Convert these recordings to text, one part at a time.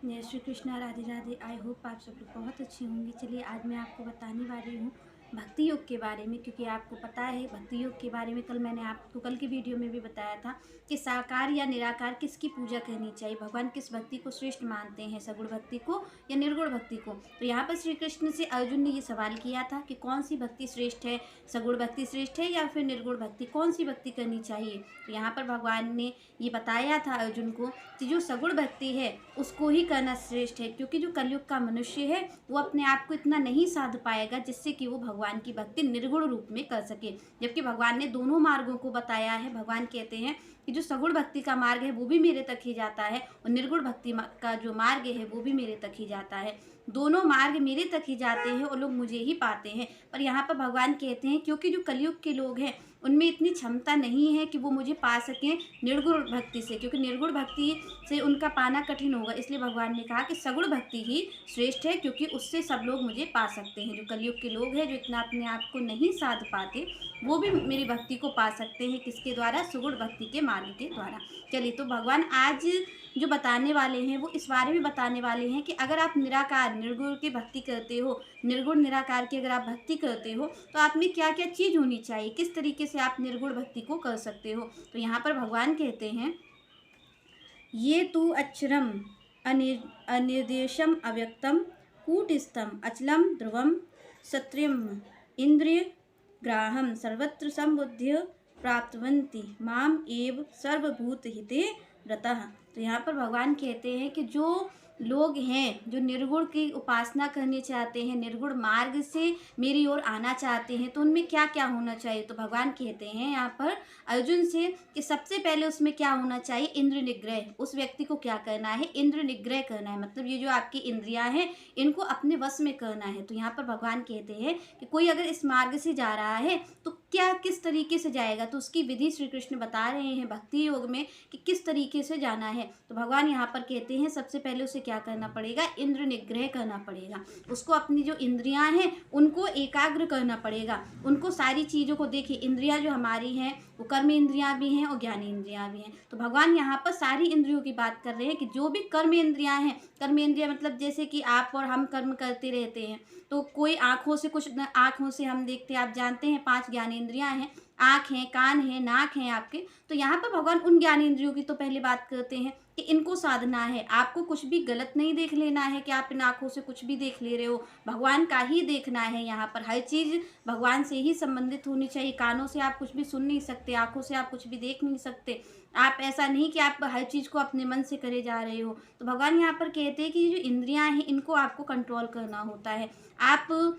जय Shri Krishna, Radhe Radhe. I hope आप सब लोग बहुत अच्छे होंगे। चलिए आज मैं आपको बताने वाली हूँ भक्ति योग के बारे में, क्योंकि आपको पता है भक्ति योग के बारे में कल मैंने आपको कल की वीडियो में भी बताया था कि साकार या निराकार किसकी पूजा करनी चाहिए, भगवान किस भक्ति को श्रेष्ठ मानते हैं, सगुण भक्ति को या निर्गुण भक्ति को। तो यहाँ पर श्री कृष्ण से अर्जुन ने ये सवाल किया था कि कौन सी भक्ति श्रेष्ठ है, सगुण भक्ति श्रेष्ठ है या फिर निर्गुण भक्ति, कौन सी भक्ति करनी चाहिए। तो यहाँ पर भगवान ने ये बताया था अर्जुन को कि जो सगुण भक्ति है उसको ही करना श्रेष्ठ है, क्योंकि जो कलयुग का मनुष्य है वो अपने आप को इतना नहीं साध पाएगा जिससे कि वो भगवान की भक्ति निर्गुण रूप में कर सके। जबकि भगवान ने दोनों मार्गों को बताया है। भगवान कहते हैं कि जो सगुण भक्ति का मार्ग है वो भी मेरे तक ही जाता है और निर्गुण भक्ति का जो मार्ग है वो भी मेरे तक ही जाता है। दोनों मार्ग मेरे तक ही जाते हैं और लोग मुझे ही पाते हैं। पर यहाँ पर भगवान कहते हैं क्योंकि जो कलयुग के लोग हैं उनमें इतनी क्षमता नहीं है कि वो मुझे पा सकें निर्गुण भक्ति से, क्योंकि निर्गुण भक्ति से उनका पाना कठिन होगा। इसलिए भगवान ने कहा कि सगुण भक्ति ही श्रेष्ठ है, क्योंकि उससे सब लोग मुझे पा सकते हैं। जो कलयुग के लोग हैं जो इतना अपने आप को नहीं साध पाते वो भी मेरी भक्ति को पा सकते हैं। किसके द्वारा? सुगुण भक्ति के मार्ग के द्वारा। चलिए तो भगवान आज जो बताने वाले हैं वो इस बारे में बताने वाले हैं कि अगर आप निराकार निर्गुण की भक्ति करते हो, निर्गुण निराकार की अगर आप भक्ति करते हो तो आप में क्या क्या चीज़ होनी चाहिए, किस तरीके से आप निर्गुण भक्ति को कर सकते हो। तो यहाँ पर भगवान कहते हैं ये तु अक्षरम अनिर्देशम अव्यक्तम कूटस्थम अचलम ध्रुवम सत्रियम इंद्रिय ग्राहम सर्वत्र संबुद्ध्य प्राप्तवंती माम एव सर्वभूत हिते रतः। तो यहाँ पर भगवान कहते हैं कि जो लोग हैं जो निर्गुण की उपासना करने चाहते हैं, निर्गुण मार्ग से मेरी ओर आना चाहते हैं, तो उनमें क्या क्या होना चाहिए। तो भगवान कहते हैं यहाँ पर अर्जुन से कि सबसे पहले उसमें क्या होना चाहिए? इंद्र निग्रह। उस व्यक्ति को क्या करना है? इंद्र निग्रह करना है। मतलब ये जो आपकी इंद्रियां हैं इनको अपने वश में करना है। तो यहाँ पर भगवान कहते हैं कि कोई अगर इस मार्ग से जा रहा है तो क्या किस तरीके से जाएगा, तो उसकी विधि श्री कृष्ण बता रहे हैं भक्ति योग में कि किस तरीके से जाना है। तो भगवान यहाँ पर कहते हैं सबसे पहले उसे क्या करना पड़ेगा? इंद्र निग्रह करना पड़ेगा। उसको अपनी जो इंद्रियां हैं उनको एकाग्र करना पड़ेगा। उनको सारी चीज़ों को देखिए, इंद्रियां जो हमारी हैं वो कर्म इंद्रियां भी हैं और ज्ञान इंद्रियां भी हैं। तो भगवान यहाँ पर सारी इंद्रियों की बात कर रहे हैं कि जो भी कर्म इंद्रियां हैं, कर्म इंद्रियां मतलब जैसे कि आप और हम कर्म करते रहते हैं, तो कोई आँखों से कुछ आँखों से हम देखते हैं, आप जानते हैं 5 ज्ञानेंद्रियां हैं, आँख हैं, कान हैं, नाक हैं आपके। तो यहाँ पर भगवान उन ज्ञानेंद्रियों की तो पहले बात करते हैं कि इनको साधना है। आपको कुछ भी गलत नहीं देख लेना है कि आप इन आँखों से कुछ भी देख ले रहे हो, भगवान का ही देखना है। यहाँ पर हर चीज़ भगवान से ही संबंधित होनी चाहिए। कानों से आप कुछ भी सुन नहीं सकते, आँखों से आप कुछ भी देख नहीं सकते। आप ऐसा नहीं कि आप हर चीज़ को अपने मन से करे जा रहे हो। तो भगवान यहाँ पर कहते हैं कि जो इंद्रियां हैं इनको आपको कंट्रोल करना होता है। आप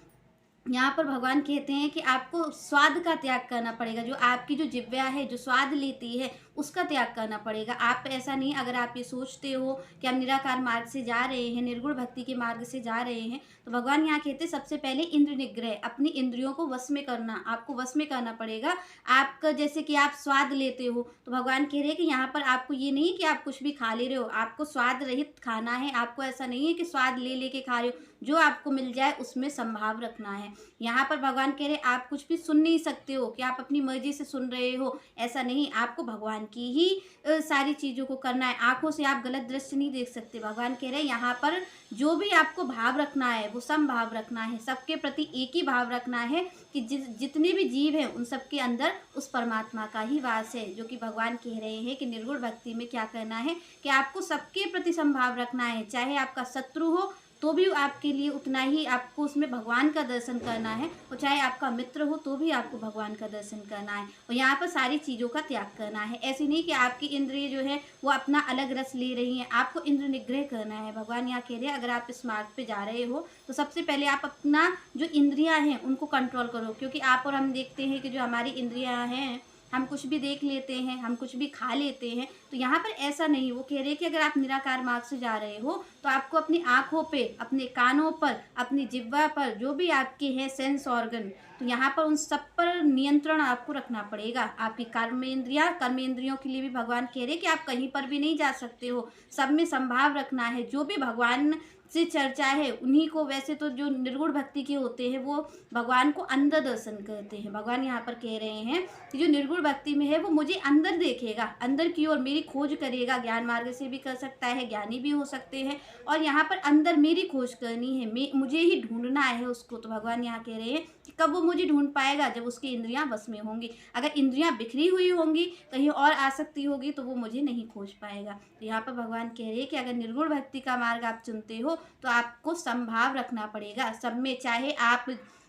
यहाँ पर भगवान कहते हैं कि आपको स्वाद का त्याग करना पड़ेगा। जो आपकी जो जिह्वा है जो स्वाद लेती है उसका त्याग करना पड़ेगा। आप ऐसा नहीं, अगर आप ये सोचते हो कि आप निराकार मार्ग से जा रहे हैं, निर्गुण भक्ति के मार्ग से जा रहे हैं, तो भगवान यहाँ कहते हैं सबसे पहले इंद्र निग्रह, अपनी इंद्रियों को वश में करना, आपको वश में करना पड़ेगा। आपका जैसे कि आप स्वाद लेते हो तो भगवान कह रहे हैं कि यहाँ पर आपको ये नहीं कि आप कुछ भी खा ले रहे हो, आपको स्वाद रहित खाना है। आपको ऐसा नहीं है कि स्वाद ले लेके खा रहे हो, जो आपको मिल जाए उसमें संभाव रखना है। यहाँ पर भगवान कह रहे आप कुछ भी सुन नहीं सकते हो कि आप अपनी मर्जी से सुन रहे हो, ऐसा नहीं। आपको भगवान की ही सारी चीज़ों को करना है। आंखों से आप गलत दृश्य नहीं देख सकते। भगवान कह रहे हैं यहाँ पर जो भी आपको भाव रखना है वो समभाव रखना है, सबके प्रति एक ही भाव रखना है कि जितने भी जीव हैं उन सबके अंदर उस परमात्मा का ही वास है। जो कि भगवान कह रहे हैं कि निर्गुण भक्ति में क्या करना है कि आपको सबके प्रति समभाव रखना है। चाहे आपका शत्रु हो तो भी आपके लिए उतना ही आपको उसमें भगवान का दर्शन करना है, और चाहे आपका मित्र हो तो भी आपको भगवान का दर्शन करना है। और यहाँ पर सारी चीज़ों का त्याग करना है। ऐसे नहीं कि आपकी इंद्रिय जो है वो अपना अलग रस ले रही हैं, आपको इंद्र निग्रह करना है। भगवान यहाँ कह रहे हैं अगर आप इस मार्ग पे जा रहे हो तो सबसे पहले आप अपना जो इंद्रियाँ हैं उनको कंट्रोल करो। क्योंकि आप और हम देखते हैं कि जो हमारी इंद्रियाँ हैं हम कुछ भी देख लेते हैं, हम कुछ भी खा लेते हैं। तो यहाँ पर ऐसा नहीं, वो कह रहे हैं कि अगर आप निराकार मार्ग से जा रहे हो तो आपको अपनी आँखों पे, अपने कानों पर, अपनी जिह्वा पर, जो भी आपके हैं सेंस ऑर्गन, तो यहाँ पर उन सब पर नियंत्रण आपको रखना पड़ेगा। आपकी कर्म इंद्रियों के लिए भी भगवान कह रहे हैं कि आप कहीं पर भी नहीं जा सकते हो, सब में संभाव रखना है। जो भी भगवान से चर्चा है उन्हीं को, वैसे तो जो निर्गुण भक्ति के होते हैं वो भगवान को अंदर दर्शन करते हैं। भगवान यहाँ पर कह रहे हैं कि जो निर्गुण भक्ति में है वो मुझे अंदर देखेगा, अंदर की ओर मेरी खोज करेगा। ज्ञान मार्ग से भी कर सकता है, ज्ञानी भी हो सकते हैं, और यहाँ पर अंदर मेरी खोज करनी है, मुझे ही ढूंढना है उसको। तो भगवान यहाँ कह रहे हैं कि कब वो मुझे ढूंढ पाएगा, जब उसकी इंद्रियां बस में होंगी। अगर इंद्रियां बिखरी हुई होंगी, कहीं और आसक्ति होगी, तो वो मुझे नहीं खोज पाएगा। तो यहाँ पर भगवान कह रहे हैं कि अगर निर्गुण भक्ति का मार्ग आप चुनते हो तो आपको संभाव रखना पड़ेगा सब में। चाहे आप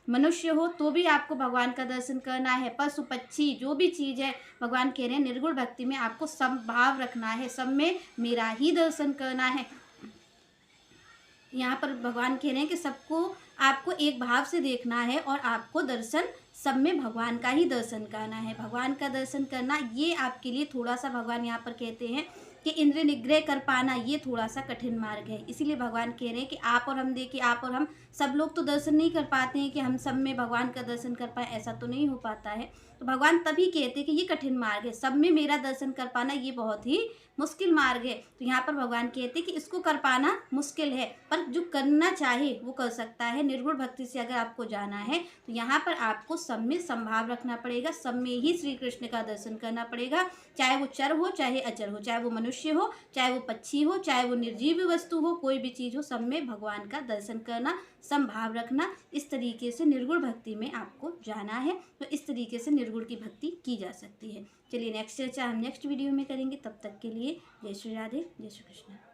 मनुष्य हो तो भी आपको भगवान का दर्शन करना है, पशु पक्षी जो भी चीज़ है, भगवान कह रहे हैं निर्गुण भक्ति में आपको संभाव रखना है, सब में मेरा ही दर्शन करना है। यहाँ पर भगवान कह रहे हैं कि सबको आपको एक भाव से देखना है और आपको दर्शन सब में भगवान का ही दर्शन करना है। भगवान का दर्शन करना ये आपके लिए थोड़ा सा, भगवान यहाँ पर कहते हैं कि इंद्रिय निग्रह कर पाना ये थोड़ा सा कठिन मार्ग है। इसीलिए भगवान कह रहे हैं कि आप और हम देखिए, आप और हम सब लोग तो दर्शन नहीं कर पाते हैं कि हम सब में भगवान का दर्शन कर पाए, ऐसा तो नहीं हो पाता है। तो भगवान तभी कहते हैं कि ये कठिन मार्ग है, सब में मेरा दर्शन कर पाना ये बहुत ही मुश्किल मार्ग है। तो यहाँ पर भगवान कहते हैं कि इसको कर पाना मुश्किल है, पर जो करना चाहे वो कर सकता है। निर्गुण भक्ति से अगर आपको जाना है तो यहाँ पर आपको सब में संभाव रखना पड़ेगा, सब में ही श्री कृष्ण का दर्शन करना पड़ेगा। चाहे वो चर हो चाहे अचर हो, चाहे वो मनुष्य हो चाहे वो पक्षी हो, चाहे वो निर्जीव वस्तु हो, कोई भी चीज़ हो, सब में भगवान का दर्शन करना, संभाव रखना। इस तरीके से निर्गुण भक्ति में आपको जाना है। तो इस तरीके से निर्गुण की भक्ति की जा सकती है। चलिए नेक्स्ट चर्चा हम नेक्स्ट वीडियो में करेंगे। तब तक के लिए जय श्री राधे, जय श्री कृष्ण।